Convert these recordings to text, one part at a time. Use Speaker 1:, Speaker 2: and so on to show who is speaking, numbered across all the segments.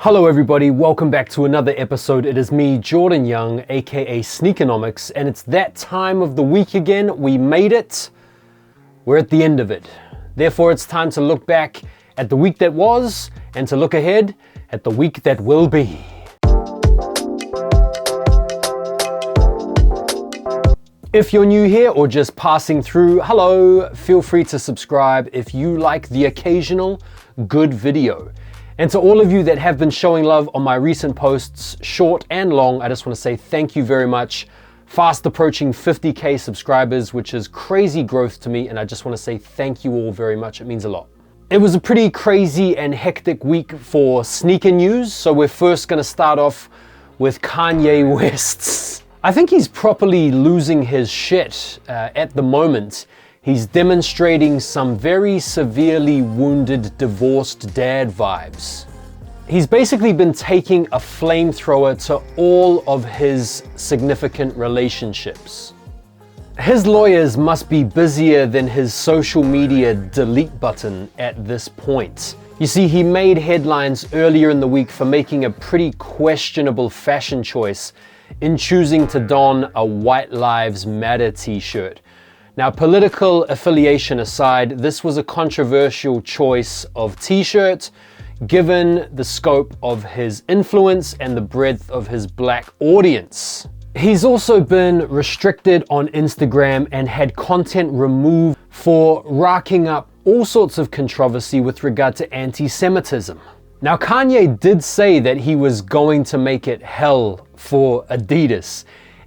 Speaker 1: Hello everybody, welcome back to another episode. It is me, Jordan Young, aka Sneakonomics, and it's that time of the week again. We made it. We're at the end of it. Therefore, it's time to look back at the week that was and to look ahead at the week that will be. If you're new here or just passing through, hello, feel free to subscribe if you like the occasional good video. And to all of you that have been showing love on my recent posts, short and long, I just want to say thank you very much. Fast approaching 50K subscribers, which is crazy growth to me, and I just want to say thank you all very much. It means a lot. It was a pretty crazy and hectic week for sneaker news, so we're first going to start off with Kanye West. I think he's properly losing his shit at the moment. He's demonstrating some very severely wounded, divorced dad vibes. He's basically been taking a flamethrower to all of his significant relationships. His lawyers must be busier than his social media delete button at this point. You see, he made headlines earlier in the week for making a pretty questionable fashion choice in choosing to don a White Lives Matter t-shirt. Now, political affiliation aside, this was a controversial choice of t-shirt given the scope of his influence and the breadth of his black audience. He's also been restricted on Instagram and had content removed for racking up all sorts of controversy with regard to anti-Semitism. Now, Kanye did say that he was going to make it hell for ADIDAS.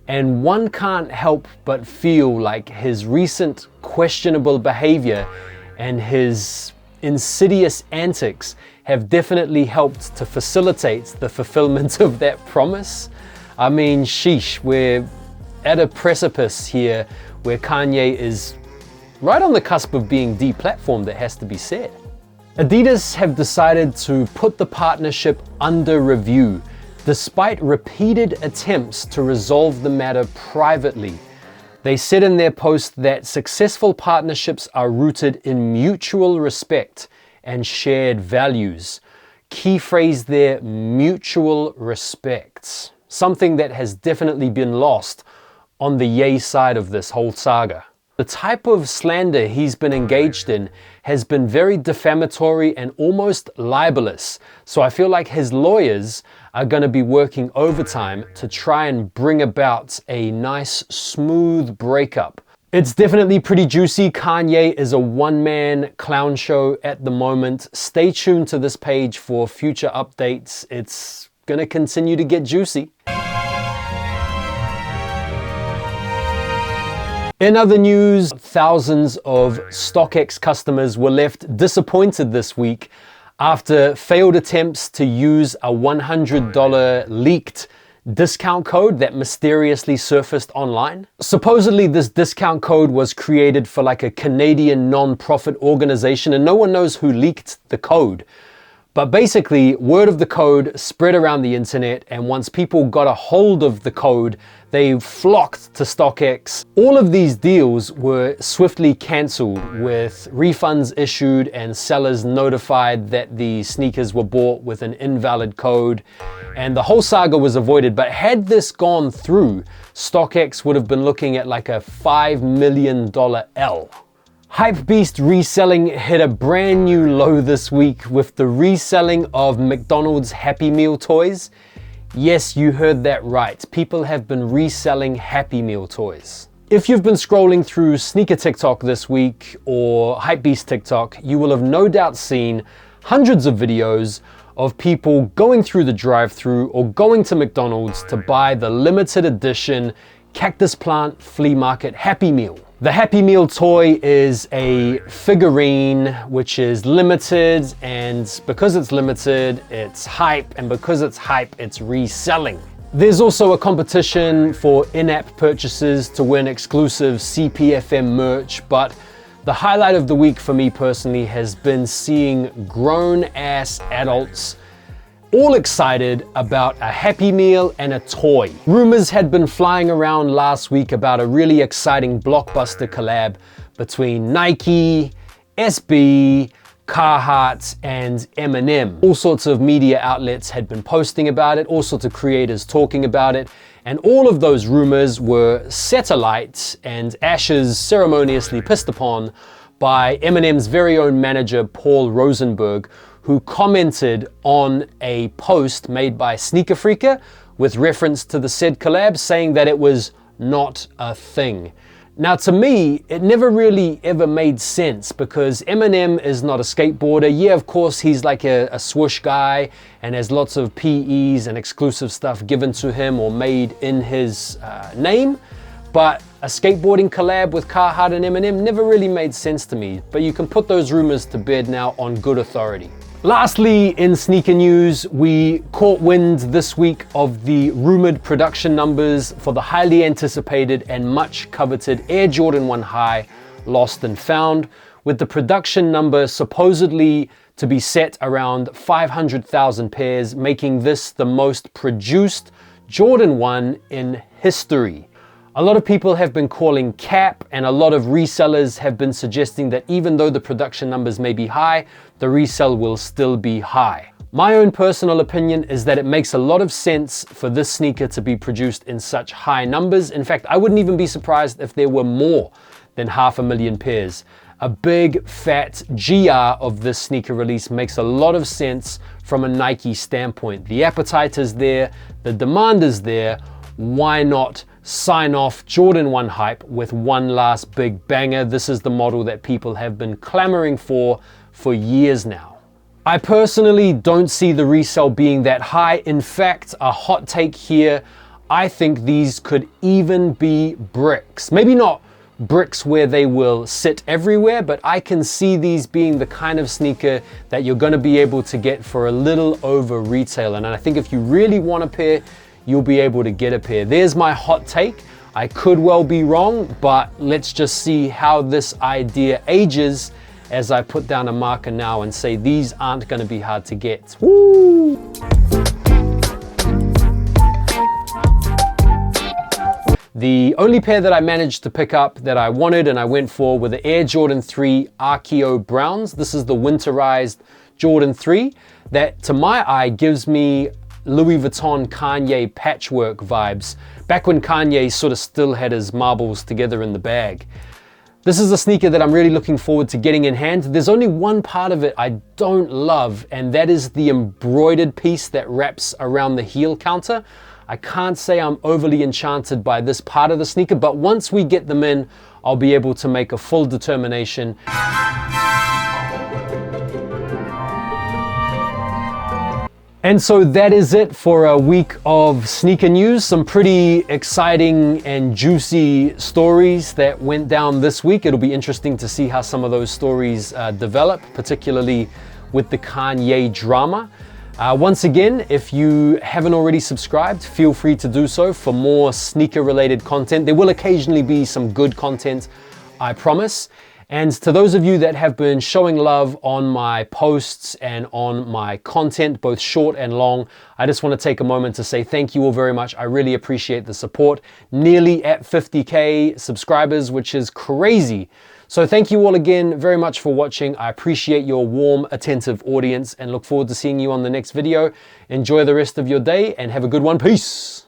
Speaker 1: And one can't help but feel like his recent questionable behavior and his insidious antics have definitely helped to facilitate the fulfillment of that promise. I mean, sheesh, we're at a precipice here where Kanye is right on the cusp of being deplatformed, that has to be said. ADIDAS have decided to put the partnership under review, despite repeated attempts to resolve the matter privately. They said in their post that successful partnerships are rooted in mutual respect and shared values. Key phrase there, mutual respect. Something that has definitely been lost on the Ye side of this whole saga. The type of slander he's been engaged in has been very defamatory and almost libelous. So I feel like his lawyers are going to be working overtime to try and bring about a nice, smooth breakup. It's definitely pretty juicy. Kanye is a one-man clown show at the moment. Stay tuned to this page for future updates. It's going to continue to get juicy. In other news, thousands of StockX customers were left disappointed this week after failed attempts to use a $100 leaked discount code that mysteriously surfaced online. Supposedly this discount code was created for like a Canadian non-profit organization, and no one knows who leaked the code. But basically, word of the code spread around the internet, and once people got a hold of the code, they flocked to StockX. All of these deals were swiftly cancelled, with refunds issued and sellers notified that the sneakers were bought with an invalid code, and the whole saga was avoided. But had this gone through, StockX would have been looking at like a $5 million L. Hypebeast Reselling hit a brand new low this week with the reselling of McDonald's Happy Meal toys. Yes, you heard that right. People have been reselling Happy Meal toys. If you've been scrolling through sneaker TikTok this week or Hypebeast TikTok, you will have no doubt seen hundreds of videos of people going through the drive-thru or going to McDonald's to buy the limited edition cactus plant flea market Happy Meal. The Happy Meal toy is a figurine which is limited, and because it's limited, it's hype, and because it's hype, it's reselling. There's also a competition for in-app purchases to win exclusive CPFM merch, but the highlight of the week for me personally has been seeing grown-ass adults all excited about a Happy Meal and a toy. Rumors had been flying around last week about a really exciting blockbuster collab between Nike, SB, Carhartt and Eminem. All sorts of media outlets had been posting about it, all sorts of creators talking about it, and all of those rumors were set alight and ashes ceremoniously pissed upon by Eminem's very own manager, Paul Rosenberg, who commented on a post made by Sneaker Freaker with reference to the said collab, saying that it was not a thing. Now, to me, it never really ever made sense because Eminem is not a skateboarder. Yeah, of course, he's like a swoosh guy and has lots of PEs and exclusive stuff given to him or made in his name. But a skateboarding collab with Carhartt and Eminem never really made sense to me. But you can put those rumors to bed now on good authority. Lastly, in sneaker news, we caught wind this week of the rumored production numbers for the highly anticipated and much coveted Air Jordan 1 High Lost and Found, with the production number supposedly to be set around 500,000 pairs, making this the most produced Jordan 1 in history. A lot of people have been calling cap, and a lot of resellers have been suggesting that even though the production numbers may be high, the resell will still be high. My own personal opinion is that it makes a lot of sense for this sneaker to be produced in such high numbers. In fact, I wouldn't even be surprised if there were more than 500,000 pairs. A big fat GR of this sneaker release makes a lot of sense from a Nike standpoint. The appetite is there, the demand is there. Why not sign off Jordan 1 hype with one last big banger? This is the model that people have been clamoring for years now. I personally don't see the resale being that high. In fact, a hot take here, I think these could even be bricks. Maybe not bricks where they will sit everywhere, but I can see these being the kind of sneaker that you're going to be able to get for a little over retail. And I think if you really want a pair, you'll be able to get a pair. There's my hot take. I could well be wrong, but let's just see how this idea ages as I put down a marker now and say these aren't going to be hard to get. Woo! The only pair that I managed to pick up that I wanted and I went for were the Air Jordan 3 Archeo Browns. This is the winterized Jordan 3 that, to my eye, gives me Louis Vuitton Kanye patchwork vibes, back when Kanye sort of still had his marbles together in the bag. This is a sneaker that I'm really looking forward to getting in hand. There's only one part of it I don't love, and that is the embroidered piece that wraps around the heel counter. I can't say I'm overly enchanted by this part of the sneaker, but once we get them in, I'll be able to make a full determination. And so that is it for a week of sneaker news. Some pretty exciting and juicy stories that went down this week. It'll be interesting to see how some of those stories develop, particularly with the Kanye drama. Once again, if you haven't already subscribed, feel free to do so for more sneaker related content. There will occasionally be some good content, I promise. And to those of you that have been showing love on my posts and on my content, both short and long, I just want to take a moment to say thank you all very much. I really appreciate the support. Nearly at 50K subscribers, which is crazy. So thank you all again very much for watching. I appreciate your warm, attentive audience and look forward to seeing you on the next video. Enjoy the rest of your day and have a good one. Peace.